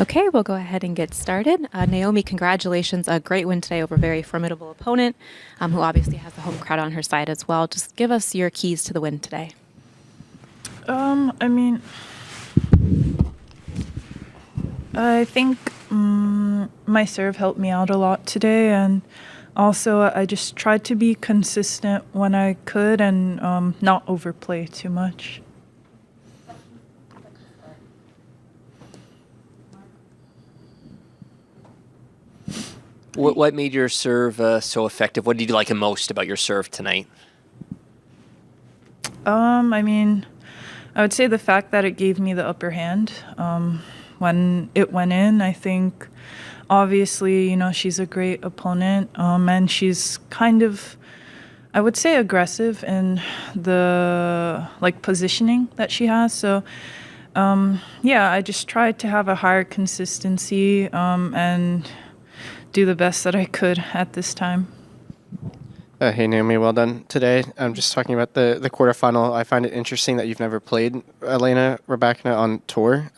Okay, we'll go ahead and get started. Naomi, congratulations. A great win today over a very formidable opponent who obviously has the home crowd on her side as well. Just give us your keys to the win today. I mean, I think my serve helped me out a lot today, and also I just tried to be consistent when I could and not overplay too much. What made your serve so effective? What did you like the most about your serve tonight? I mean, I would say the fact that it gave me the upper hand when it went in. I think, obviously, she's a great opponent, and she's kind of, I would say, aggressive in the positioning that she has. So, yeah, I just tried to have a higher consistency and do the best that I could at this time. Hey, Naomi, well done today. I'm just talking about the quarterfinal. I find it interesting that you've never played Elena Rybakina on tour.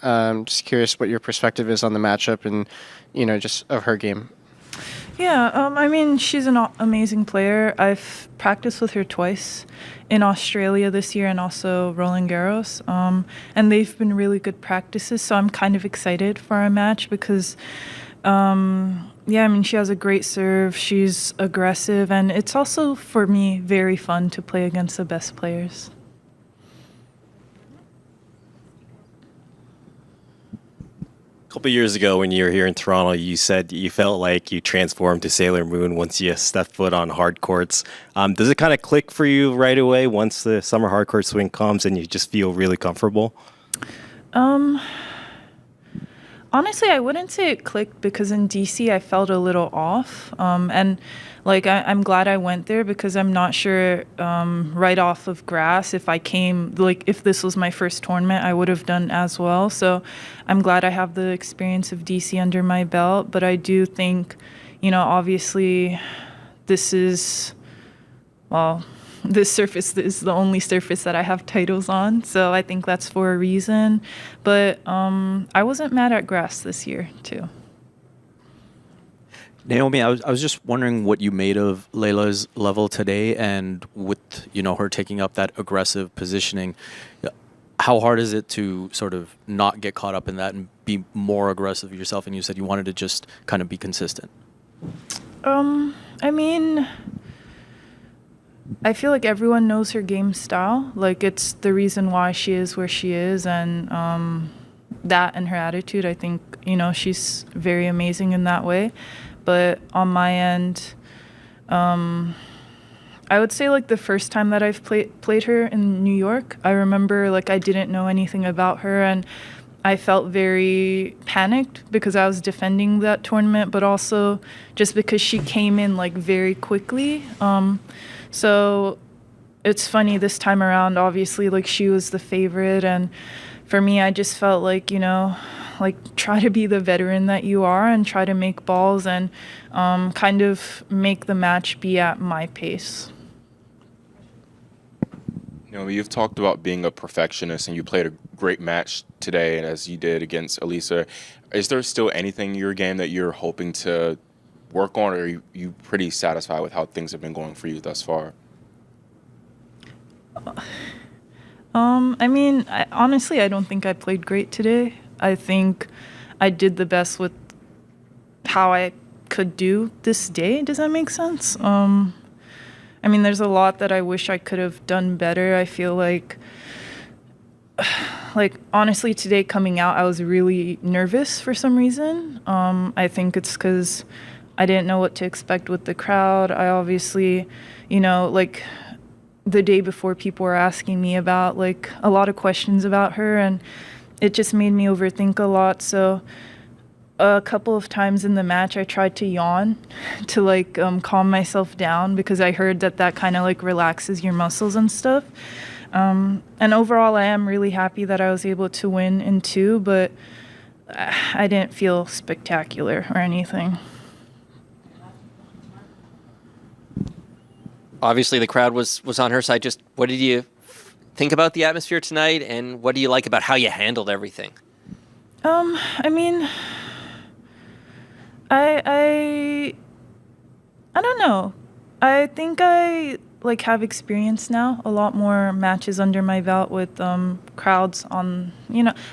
Just curious what your perspective is on the matchup and, just of her game. Yeah, I mean, she's an amazing player. I've practiced with her twice in Australia this year and also Roland Garros, and they've been really good practices, so I'm kind of excited for our match because yeah, I mean, she has a great serve. She's aggressive, and it's also, for me, very fun to play against the best players. A couple of years ago when you were here in Toronto, you said you felt like you transformed to Sailor Moon once you stepped foot on hard courts. Does it kind of click for you right away once the summer hard court swing comes and you just feel really comfortable? Honestly, I wouldn't say it clicked because in DC I felt a little off. And I'm glad I went there because I'm not sure right off of grass if if this was my first tournament, I would have done as well. So I'm glad I have the experience of DC under my belt. But I do think, obviously this surface is the only surface that I have titles on, so I think that's for a reason. But I wasn't mad at grass this year, too. Naomi, I was just wondering what you made of Layla's level today, and with her taking up that aggressive positioning, how hard is it to sort of not get caught up in that and be more aggressive yourself? And you said you wanted to just kind of be consistent. I mean, I feel like everyone knows her game style. It's the reason why she is where she is, and that and her attitude, I think, she's very amazing in that way. But on my end, I would say, the first time that I've played her in New York, I remember, I didn't know anything about her, and I felt very panicked because I was defending that tournament, but also just because she came in, very quickly. So it's funny this time around, obviously, she was the favorite. And for me, I just felt try to be the veteran that you are and try to make balls and kind of make the match be at my pace. You've talked about being a perfectionist, and you played a great match today, and as you did against Elisa. Is there still anything in your game that you're hoping to work on, or are you pretty satisfied with how things have been going for you thus far? I mean, honestly, I don't think I played great today. I think I did the best with how I could do this day. Does that make sense? I mean, there's a lot that I wish I could have done better. I feel like honestly, today coming out, I was really nervous for some reason. I think it's because I didn't know what to expect with the crowd. I obviously, the day before, people were asking me about a lot of questions about her, and it just made me overthink a lot. So a couple of times in the match, I tried to yawn to calm myself down because I heard that kind of relaxes your muscles and stuff. And overall, I am really happy that I was able to win in two, but I didn't feel spectacular or anything. Obviously, the crowd was on her side. Just what did you think about the atmosphere tonight, and what do you like about how you handled everything? I mean, I I don't know. I think I like have experience now, a lot more matches under my belt with crowds on,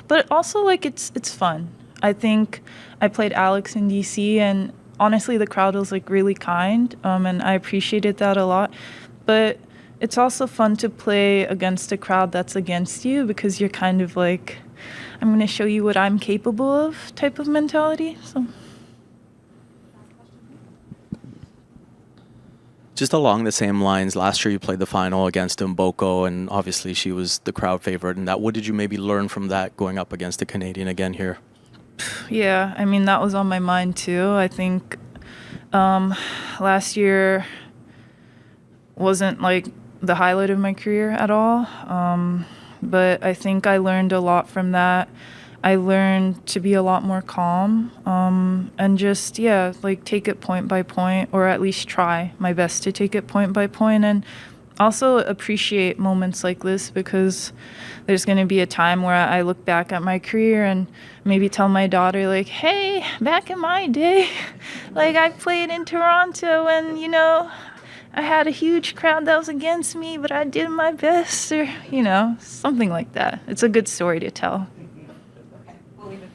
but also like it's fun. I think I played Alex in DC, and honestly the crowd was like really kind, and I appreciated that a lot. But it's also fun to play against a crowd that's against you because you're kind of like, I'm going to show you what I'm capable of type of mentality. So Just along the same lines, last year you played the final against Mboko, and obviously she was the crowd favorite. And that, what did you maybe learn from that going up against a Canadian again here? yeah, I mean, that was on my mind too. I think last year wasn't like the highlight of my career at all. But I think I learned a lot from that. I learned to be a lot more calm, and just, yeah, like take it point by point, or at least try my best to take it point by point, and also appreciate moments like this, because there's going to be a time where I look back at my career and maybe tell my daughter, like, hey, back in my day, like I played in Toronto and, I had a huge crowd that was against me, but I did my best, or, something like that. It's a good story to tell. We'll leave it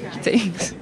there. Thanks.